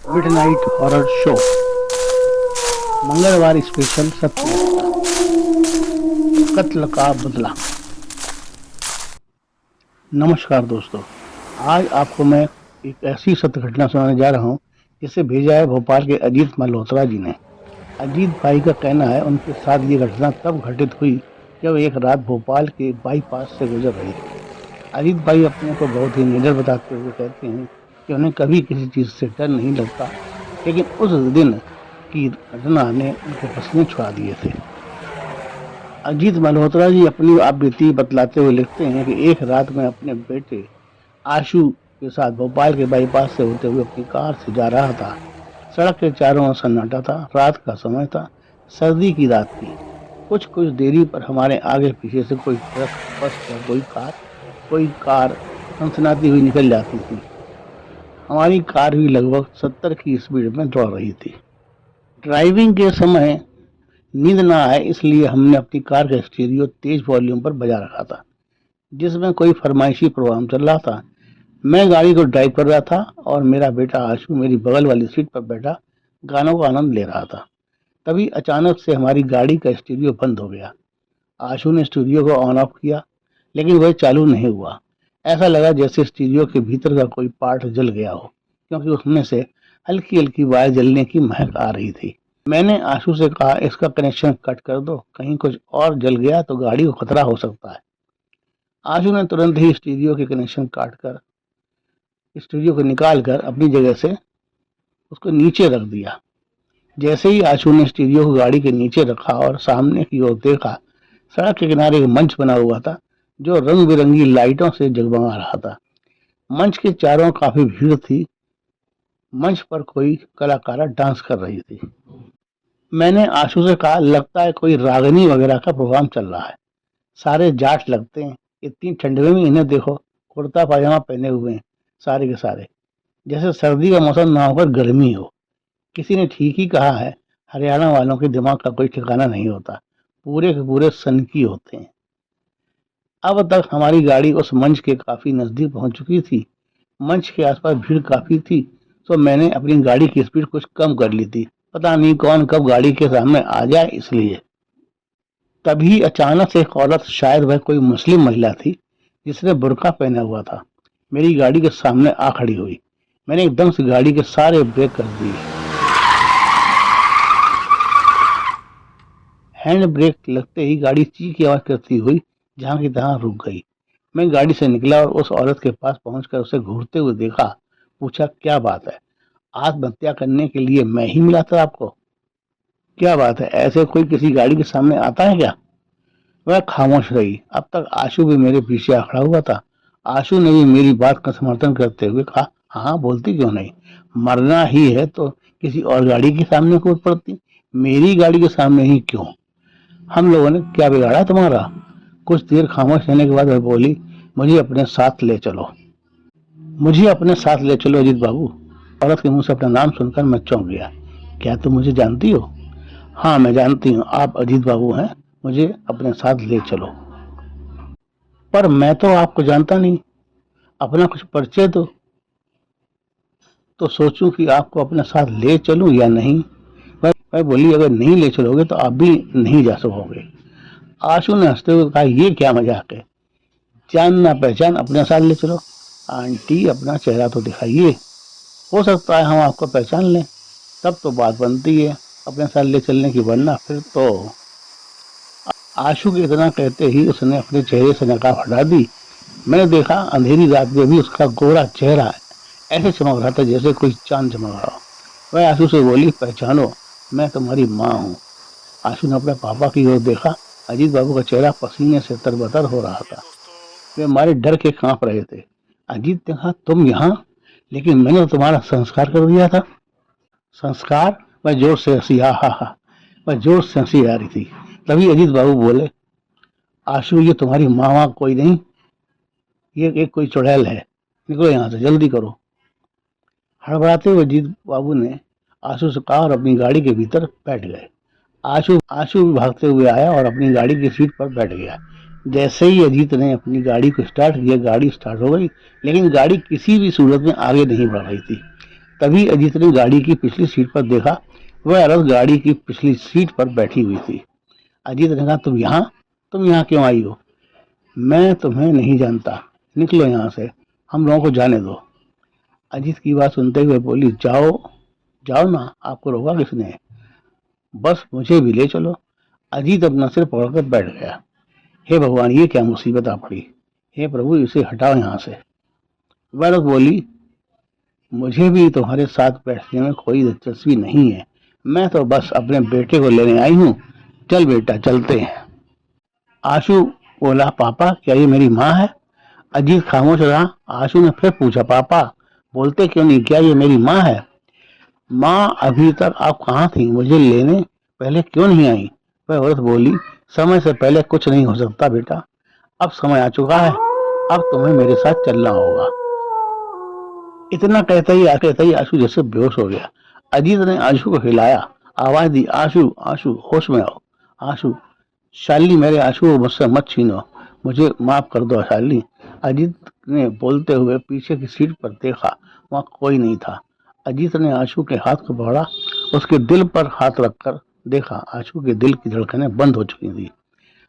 Midnight horror show मंगलवार special सत्य कत्ल का बदला। नमस्कार दोस्तों, आज आपको मैं एक ऐसी सत्य घटना सुनाने जा रहा हूँ जिसे भेजा है भोपाल के अजीत मल्होत्रा जी ने। अजीत भाई का कहना है उनके साथ ये घटना तब घटित हुई जब एक रात भोपाल के बाईपास से गुजर रही थी। अजीत भाई अपने को बहुत ही निडर बताते हुए कहते हैं कि उन्हें कभी किसी चीज से डर नहीं लगता, लेकिन उस दिन की घटना ने उनके पसीने छुड़ा दिए थे। अजीत मल्होत्रा जी अपनी आप बीती बतलाते हुए लिखते हैं कि एक रात में अपने बेटे आशु के साथ भोपाल के बाईपास से होते हुए अपनी कार से जा रहा था। सड़क के चारों ओर सन्नाटा था, रात का समय था, सर्दी की रात थी। कुछ कुछ देरी पर हमारे आगे पीछे से कोई ट्रक, बस या कोई कार सनसनाती हुई निकल जाती थी। हमारी कार भी लगभग 70 की स्पीड में दौड़ रही थी। ड्राइविंग के समय नींद ना आए इसलिए हमने अपनी कार का स्टीरियो तेज वॉल्यूम पर बजा रखा था, जिसमें कोई फरमाइशी प्रोग्राम चल रहा था। मैं गाड़ी को ड्राइव कर रहा था और मेरा बेटा आशु मेरी बगल वाली सीट पर बैठा गानों का आनंद ले रहा था। तभी अचानक से हमारी गाड़ी का स्टीरियो बंद हो गया। आशु ने स्टीरियो को ऑन ऑफ किया, लेकिन वह चालू नहीं हुआ। ऐसा लगा जैसे स्टीरियो के भीतर का कोई पार्ट जल गया हो, क्योंकि उसमें से हल्की हल्की वायर जलने की महक आ रही थी। मैंने आशु से कहा, इसका कनेक्शन कट कर दो, कहीं कुछ और जल गया तो गाड़ी को खतरा हो सकता है। आशु ने तुरंत ही स्टीरियो के कनेक्शन काट कर स्टीरियो को निकाल कर अपनी जगह से उसको नीचे रख दिया। जैसे ही आशु ने स्टीरियो को गाड़ी के नीचे रखा और सामने की ओर देखा, सड़क के किनारे एक मंच बना हुआ था जो रंग बिरंगी लाइटों से जगमगा रहा था। मंच के चारों काफी भीड़ थी। मंच पर कोई कलाकार डांस कर रही थी। मैंने आशु से कहा, लगता है कोई रागनी वगैरह का प्रोग्राम चल रहा है। सारे जाट लगते हैं, इतनी ठंड में भी इन्हें देखो, कुर्ता पाजामा पहने हुए हैं सारे के सारे, जैसे सर्दी का मौसम ना होकर गर्मी हो। किसी ने ठीक ही कहा है, हरियाणा वालों के दिमाग का कोई ठिकाना नहीं होता, पूरे के पूरे सनकी होते हैं। अब तक हमारी गाड़ी उस मंच के काफी नजदीक पहुंच चुकी थी। मंच के आसपास भीड़ काफी थी, तो मैंने अपनी गाड़ी की स्पीड कुछ कम कर ली थी, पता नहीं कौन कब गाड़ी के सामने आ जाए इसलिए। तभी अचानक से एक औरत, शायद वह कोई मुस्लिम महिला थी जिसने बुर्का पहना हुआ था, मेरी गाड़ी के सामने आ खड़ी हुई। मैंने एकदम से गाड़ी के सारे ब्रेक कर दिए। हैंड ब्रेक लगते ही गाड़ी ची की आवाज करती हुई जहां की तहां रुक गई। मैं गाड़ी से निकला और उस औरत के पास पहुंचकर उसे घूरते हुए देखा। पूछा, क्या बात है, आत्महत्या करने के लिए मैं ही मिला था आपको? क्या बात है, ऐसे कोई किसी गाड़ी के सामने आता है क्या? वह खामोश रही। अब तक आशु भी मेरे पीछे आ खड़ा हुआ था। आशु ने भी मेरी बात का समर्थन करते हुए कहा, हाँ बोलती क्यों नहीं, मरना ही है तो किसी और गाड़ी के सामने कूद पड़ती, मेरी गाड़ी के सामने ही क्यों? हम लोगों ने क्या बिगाड़ा तुम्हारा? कुछ देर खामोश रहने के बाद वह बोली, मुझे अपने साथ ले चलो। मुझे अपने साथ ले चलो अजीत बाबू। औरत के मुंह से अपना नाम सुनकर मैं चौंक गया। क्या तुम मुझे जानती हो? हाँ मैं जानती हूँ, आप अजीत बाबू हैं, मुझे अपने साथ ले चलो। पर मैं तो आपको जानता नहीं, अपना कुछ परिचय दो तो सोचूं कि आपको अपने साथ ले चलूं या नहीं। वह बोली, अगर नहीं ले चलोगे तो आप भी नहीं जा सकोगे। आशु ने हंसते हुए कहा, ये क्या मजाक है, जान ना पहचान अपने साथ ले चलो। आंटी अपना चेहरा तो दिखाइए, हो सकता है हम आपको पहचान लें, तब तो बात बनती है अपने साथ ले चलने की, वरना फिर तो। आशु के इतना कहते ही उसने अपने चेहरे से नकाब हटा दी। मैंने देखा अंधेरी रात में भी उसका गोरा चेहरा ऐसे चमक रहा था जैसे कोई चांद चमक रहा हो। वह आशु से बोली, पहचानो, मैं तुम्हारी माँ हूँ। आशु ने अपने पापा की ओर देखा। अजीत बाबू का चेहरा पसीने से तरबतर हो रहा था, वे हमारे डर के कांप रहे थे। अजीत ने कहा, तुम यहाँ? लेकिन मैंने तो तुम्हारा संस्कार कर दिया था। संस्कार? वह जोर से हंसी, हा हा हा, वह जोर से हंसी आ रही थी। तभी अजीत बाबू बोले, आशु ये तुम्हारी माँ वहाँ कोई नहीं, ये एक कोई चुड़ैल है, निकलो यहाँ से, जल्दी करो। हड़बड़ाते हुए अजीत बाबू ने आशु से कहा और अपनी गाड़ी के भीतर बैठ गए। आशु आशु भी भागते हुए आया और अपनी गाड़ी की सीट पर बैठ गया। जैसे ही अजीत ने अपनी गाड़ी को स्टार्ट किया, गाड़ी स्टार्ट हो गई, लेकिन गाड़ी किसी भी सूरत में आगे नहीं बढ़ रही थी। तभी अजीत ने गाड़ी की पिछली सीट पर देखा, वह औरत गाड़ी की पिछली सीट पर बैठी हुई थी। अजीत ने कहा, तुम यहाँ क्यों आई हो? मैं तुम्हें नहीं जानता, निकलो यहाँ से, हम लोगों को जाने दो। अजीत की बात सुनते हुए बोली, जाओ जाओ ना, आपको रोका किसने? बस मुझे भी ले चलो। अजीत अपना सिर पकड़कर बैठ गया। हे भगवान, ये क्या मुसीबत आ पड़ी। हे प्रभु, इसे हटाओ यहाँ से। वह औरत बोली, मुझे भी तुम्हारे साथ बैठने में कोई दिलचस्पी नहीं है, मैं तो बस अपने बेटे को लेने आई हूँ। चल बेटा, चलते हैं। आशु बोला, पापा क्या ये मेरी माँ है? अजीत खामोश रहा। आशु ने फिर पूछा, पापा बोलते क्यों नहीं, क्या ये मेरी माँ है? माँ, अभी तक आप कहाँ थी, मुझे लेने पहले क्यों नहीं आई? वह औरत बोली, समय से पहले कुछ नहीं हो सकता बेटा, अब समय आ चुका है, अब तुम्हें मेरे साथ चलना होगा। इतना कहते ही आशु जैसे बेहोश हो गया। अजीत ने आशु को हिलाया, आवाज दी, आशु आशु, होश में आओ। आशु, शालिनी मेरे आशु मुझसे मत छीनो, मुझे माफ कर दो शालिनी। अजीत ने बोलते हुए पीछे की सीट पर देखा, वहां कोई नहीं था। अजीत ने आशु के हाथ को पकड़ा, उसके दिल पर हाथ रखकर देखा, आशु के दिल की धड़कनें बंद हो चुकी थी।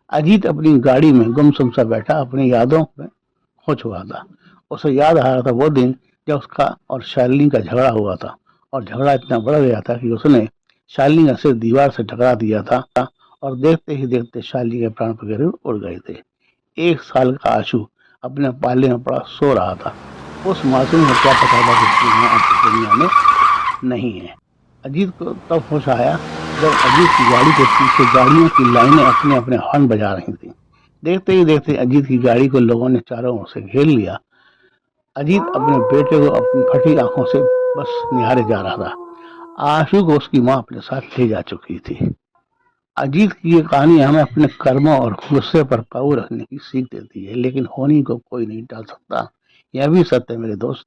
अजीत अपनी गाड़ी में गुमसुम सा बैठा अपनी यादों में खो चुका था। उसे याद आ रहा था वो दिन जब उसका और शालिनी का झगड़ा हुआ था, और झगड़ा इतना बढ़ गया था कि उसने शालिनी का सिर दीवार से टकरा दिया था, और देखते ही देखते शालिनी के प्राण वगैरह उड़ गए थे। 1 साल का आशु अपने पाले में पड़ा सो रहा था। उस मासूम को क्या पता था कि उसकी मां अब इस दुनिया में नहीं है। अजीत को तब होश आया जब अजीत की गाड़ी के पीछे गाड़ियों की लाइनें अपने अपने हॉर्न बजा रही थी। देखते ही देखते अजीत की गाड़ी को लोगों ने चारों ओर से घेर लिया। अजीत अपने बेटे को अपनी फटी आंखों से बस निहारे जा रहा था। आशु को उसकी मां अपने साथ ले जा चुकी थी। अजीत की ये कहानी हमें अपने कर्मों और गुस्से पर काबू रखने की सीख देती है, लेकिन होनी को कोई नहीं टाल सकता। यह भी सत्य है मेरे दोस्त।